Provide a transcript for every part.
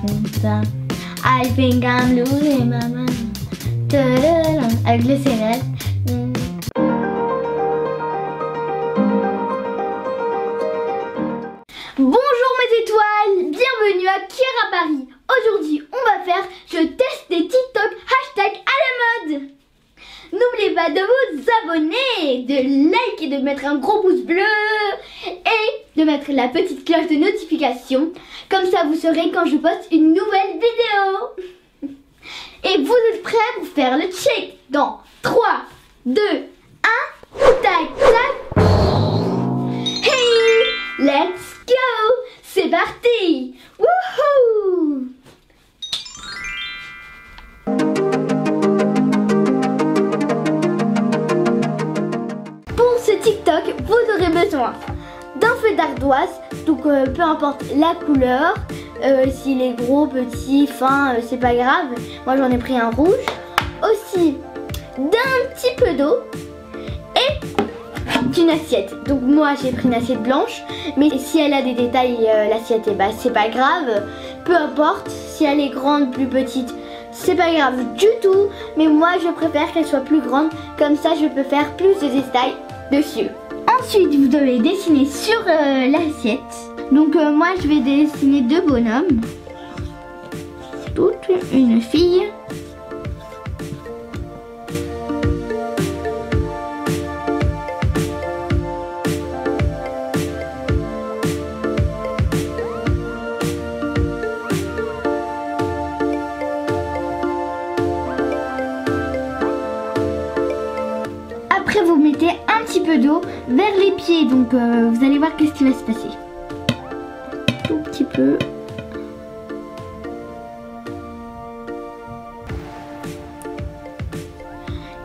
I think I'm losing my mind. Avec le CNL. Bonjour mes étoiles, bienvenue à Kiara Paris. Aujourd'hui on va faire je teste des TikTok hashtag à la mode. N'oubliez pas de vous abonner, de liker, de mettre un gros pouce bleu et de mettre la petite cloche de notification. Comme ça vous saurez quand je poste une nouvelle vidéo. Et vous êtes prêts pour faire le check dans 3, 2, 1, tac tac. Hey, let's go. C'est parti. Wouhou. Pour ce TikTok, vous aurez besoin d'un feu d'ardoise, donc peu importe la couleur, s'il est gros, petit, fin, c'est pas grave. Moi j'en ai pris un rouge. Aussi d'un petit peu d'eau et d'une assiette. Donc moi j'ai pris une assiette blanche, mais si elle a des détails l'assiette, bah, c'est pas grave. Peu importe si elle est grande, plus petite, c'est pas grave du tout. Mais moi je préfère qu'elle soit plus grande, comme ça je peux faire plus de détails dessus. Ensuite vous devez dessiner sur l'assiette. Donc moi je vais dessiner deux bonhommes. Toute une fille. Après vous mettez un petit peu d'eau vers les pieds, donc vous allez voir qu'est-ce qui va se passer. Tout petit peu.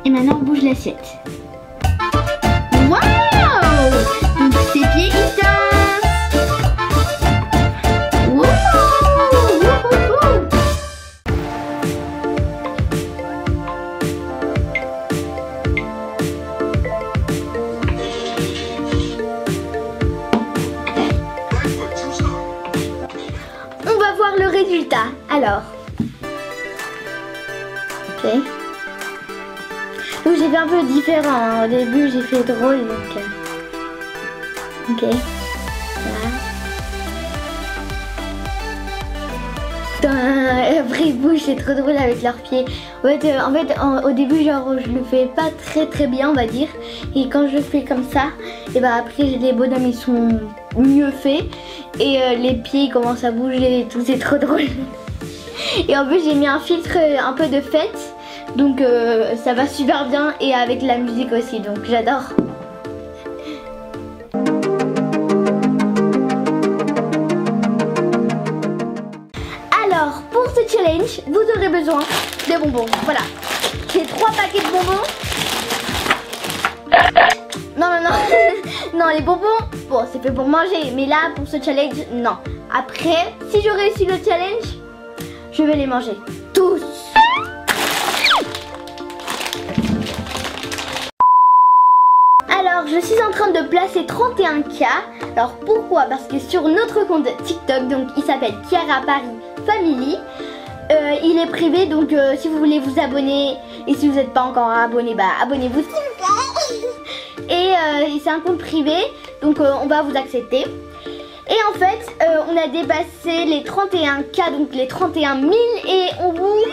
Et maintenant on bouge l'assiette. Waouh! Donc ses pieds ils dansent. Wouhou! On va voir le résultat. Alors. Ok. Donc j'ai fait un peu différent. Hein. Au début j'ai fait drôle. Donc. Ok. Voilà. Après ils bougent, c'est trop drôle avec leurs pieds. En fait, au début genre je le fais pas très bien on va dire. Et quand je fais comme ça, et bah après les bonhommes ils sont mieux faits. Et les pieds ils commencent à bouger et tout, c'est trop drôle. Et en plus j'ai mis un filtre un peu de fête. Donc ça va super bien et avec la musique aussi, donc j'adore. Alors pour ce challenge, vous aurez besoin de bonbons. Voilà, j'ai 3 paquets de bonbons. Non, non, les bonbons, bon c'est fait pour manger, mais là pour ce challenge, non. Après, si je réussis le challenge, je vais les manger tous. Alors je suis en train de placer 31K. Alors pourquoi? Parce que sur notre compte TikTok, donc il s'appelle Kiara Paris Family, il est privé, donc si vous voulez vous abonner, et si vous n'êtes pas encore abonné, bah abonnez-vous s'il vous plaît. Et c'est un compte privé, donc on va vous accepter. Et en fait on a dépassé les 31K, donc les 31 000, et on vous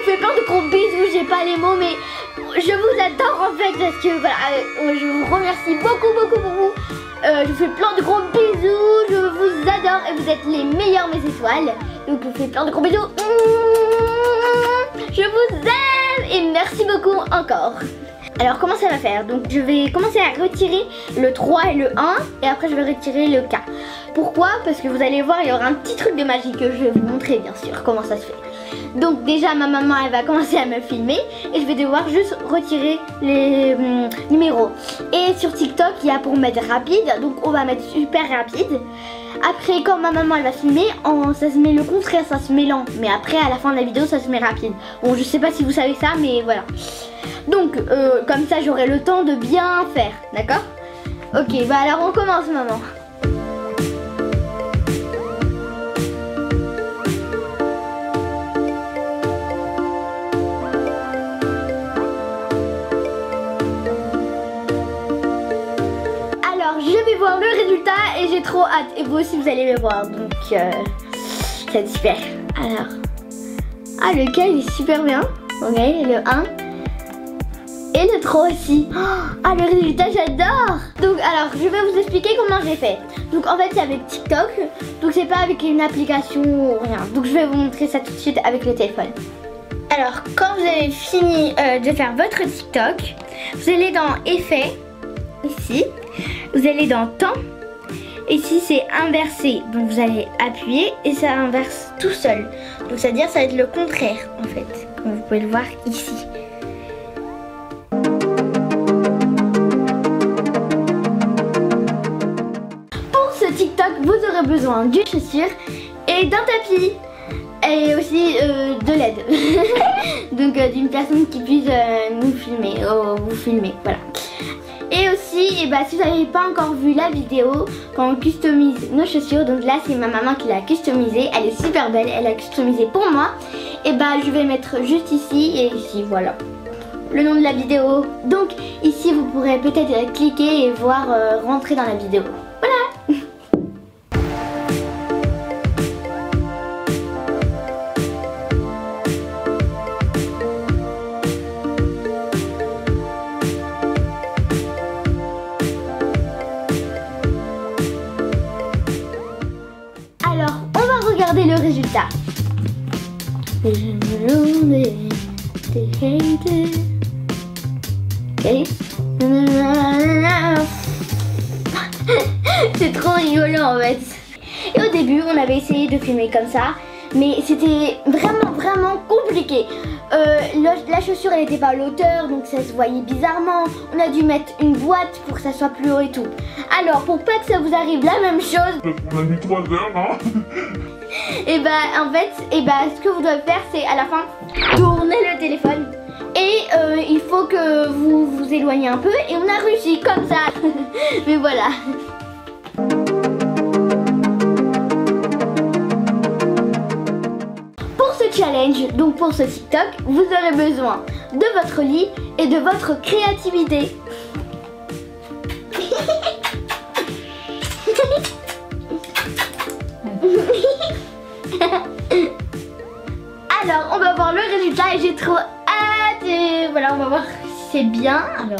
fait plein de gros bisous. J'ai pas les mots, mais je vous adore en fait, parce que voilà, je vous remercie beaucoup. Je vous fais plein de gros bisous, je vous adore et vous êtes les meilleurs mes étoiles. Donc je vous fais plein de gros bisous. Je vous aime et merci beaucoup encore. Alors comment ça va faire? Donc je vais commencer à retirer le 3 et le 1 et après je vais retirer le K. Pourquoi? Parce que vous allez voir, il y aura un petit truc de magie que je vais vous montrer bien sûr comment ça se fait. Donc déjà ma maman elle va commencer à me filmer et je vais devoir juste retirer les numéros. Et sur TikTok il y a pour mettre rapide, donc on va mettre super rapide. Après quand ma maman elle va filmer, ça se met le contraire, ça se met lent. Mais après à la fin de la vidéo ça se met rapide. Bon je sais pas si vous savez ça mais voilà. Donc comme ça j'aurai le temps de bien faire, d'accord? Ok, bah alors on commence maman. hâte. Et vous aussi, vous allez le voir. Donc, c'est super. Alors, lequel il est super bien. Ok, le 1. Et le 3 aussi. Le résultat, j'adore. Donc, alors, je vais vous expliquer comment j'ai fait. Donc, en fait, c'est avec TikTok. Donc, c'est pas avec une application ou rien. Donc, je vais vous montrer ça tout de suite avec le téléphone. Alors, quand vous avez fini de faire votre TikTok, vous allez dans Effets, ici. Vous allez dans Temps. Ici, c'est inversé. Donc, vous allez appuyer et ça inverse tout seul. Donc, c'est-à-dire, ça va être le contraire, en fait. Comme vous pouvez le voir ici. TikTok, vous aurez besoin d'une chaussure et d'un tapis et aussi de l'aide. Donc d'une personne qui puisse nous filmer, vous filmer, voilà. Et aussi, si vous n'avez pas encore vu la vidéo quand on customise nos chaussures, donc là c'est ma maman qui l'a customisée, elle est super belle, elle l'a customisée pour moi. Et je vais mettre juste ici et ici, voilà. Le nom de la vidéo. Donc ici vous pourrez peut-être cliquer et voir rentrer dans la vidéo. Voilà. Alors, on va regarder le résultat. C'est trop rigolo en fait. Et au début, on avait essayé de filmer comme ça, mais c'était vraiment compliqué. La chaussure elle n'était pas à l'auteur, donc ça se voyait bizarrement. On a dû mettre une boîte pour que ça soit plus haut et tout. Alors pour pas que ça vous arrive la même chose, on a mis 3 heures, hein. Et en fait, ce que vous devez faire, c'est à la fin tourner le téléphone. Et il faut que vous vous éloignez un peu. Et on a réussi comme ça. Mais voilà. Pour ce challenge, donc pour ce TikTok, vous aurez besoin de votre lit et de votre créativité. Alors, on va voir le résultat et j'ai trop hâte. Et voilà, on va voir si c'est bien. Alors,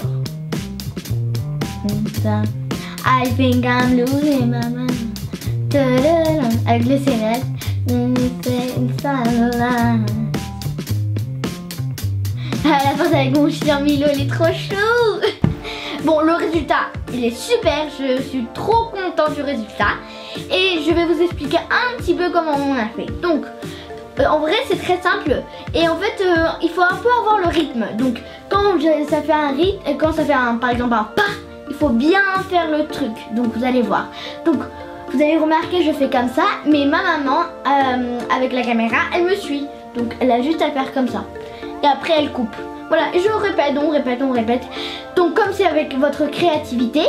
I think I'm losing my mind. Avec le scénario. À la fin, c'est avec mon chien Milo, il est trop chou. Bon, le résultat, il est super. Je suis trop contente du résultat. Et je vais vous expliquer un petit peu comment on a fait. Donc, en vrai c'est très simple et en fait il faut un peu avoir le rythme. Donc quand ça fait un rythme et quand ça fait par exemple un pas, il faut bien faire le truc. Donc vous allez voir. Donc vous avez remarqué je fais comme ça, mais ma maman avec la caméra elle me suit. Donc elle a juste à faire comme ça. Et après elle coupe. Voilà, et je répète, on répète. Donc comme c'est avec votre créativité,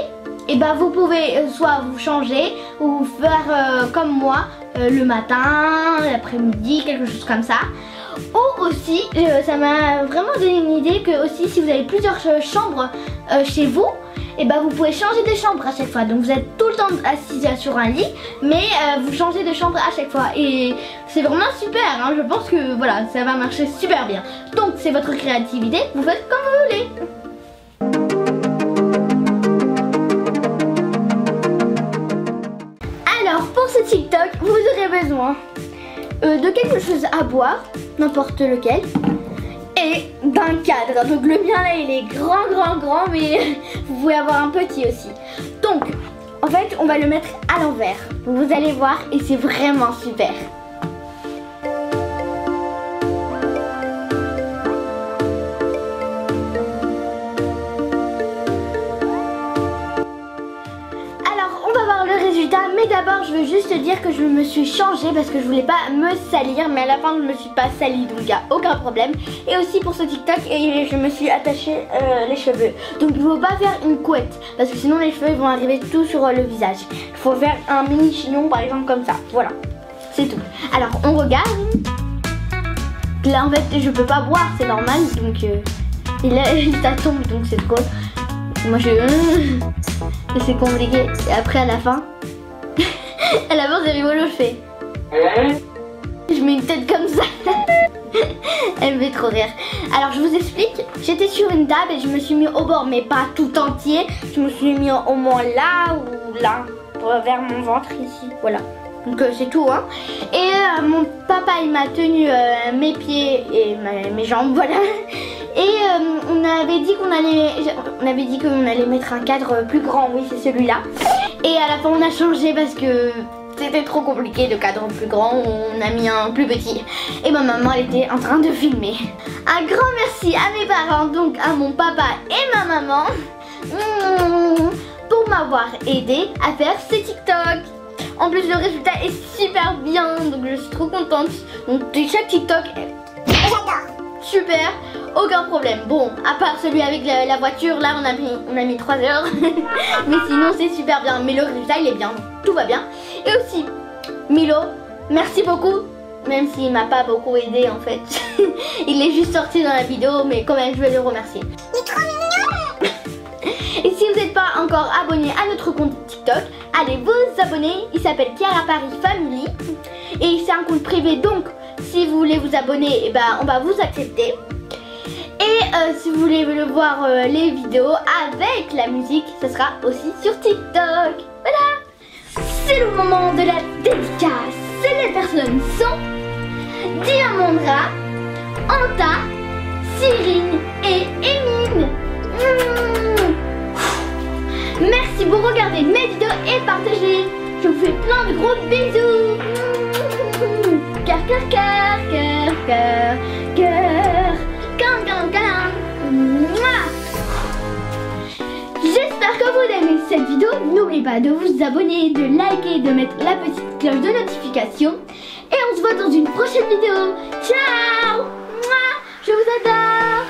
et vous pouvez soit vous changer ou faire comme moi le matin, l'après-midi, quelque chose comme ça. Ou aussi, ça m'a vraiment donné une idée que aussi si vous avez plusieurs chambres chez vous, vous pouvez changer de chambre à chaque fois. Donc vous êtes tout le temps assis sur un lit, mais vous changez de chambre à chaque fois. Et c'est vraiment super, hein. Je pense que voilà, ça va marcher super bien. Donc c'est votre créativité, vous faites comme vous voulez. Alors pour ce TikTok, vous aurez besoin de quelque chose à boire, n'importe lequel, et d'un cadre. Donc le mien là il est grand, mais vous pouvez avoir un petit aussi. Donc en fait on va le mettre à l'envers. Vous allez voir et c'est vraiment super. Mais d'abord je veux juste dire que je me suis changée parce que je voulais pas me salir, mais à la fin je me suis pas salie, donc il n'y a aucun problème. Et aussi pour ce TikTok, je me suis attachée les cheveux. Donc il faut pas faire une couette parce que sinon les cheveux ils vont arriver tout sur le visage. Il faut faire un mini chignon par exemple comme ça, voilà, c'est tout. Alors on regarde. Là en fait je peux pas boire, c'est normal, donc et là ça tombe, donc c'est drôle. Moi je... c'est compliqué. Et après à la fin À la base c'est rigolo, je fais. Je mets une tête comme ça. Elle me fait trop rire. Alors je vous explique, j'étais sur une table et je me suis mis au bord, mais pas tout entier. Je me suis mis au moins là ou là, vers mon ventre ici, voilà. Donc c'est tout hein. Et mon papa il m'a tenu mes pieds et mes jambes, voilà. Et on avait dit qu'on allait mettre un cadre plus grand, oui c'est celui-là. Et à la fin on a changé parce que c'était trop compliqué le cadre plus grand, on a mis un plus petit. Et ma maman elle était en train de filmer. Un grand merci à mes parents, donc à mon papa et ma maman, pour m'avoir aidé à faire ce TikTok. En plus le résultat est super bien, donc je suis trop contente. Donc chaque TikTok j'adore. Super, aucun problème. Bon, à part celui avec la voiture, là on a mis 3 heures. Mais sinon c'est super bien. Mais le résultat il est bien, tout va bien. Et aussi, Milo, merci beaucoup. Même s'il m'a pas beaucoup aidé en fait. Il est juste sorti dans la vidéo, mais quand même je vais le remercier. Il est trop mignon. Et si vous n'êtes pas encore abonné à notre compte TikTok, allez vous abonner. Il s'appelle Kiara Paris Family. Et c'est un compte privé, donc si vous voulez vous abonner, eh ben, on va vous accepter. Et si vous voulez le voir les vidéos avec la musique, ce sera aussi sur TikTok. Voilà. C'est le moment de la dédicace. Les personnes sont Diamondra, Anta, Cyrine et Emine. Merci pour regarder mes vidéos et partager. Je vous fais plein de gros bisous. Cœur, cœur, cœur, cœur, cœur, cœur, cœur, cœur, cœur. J'espère que vous aimez cette vidéo. N'oubliez pas de vous abonner, de liker, de mettre la petite cloche de notification. Et on se voit dans une prochaine vidéo. Ciao. Je vous adore.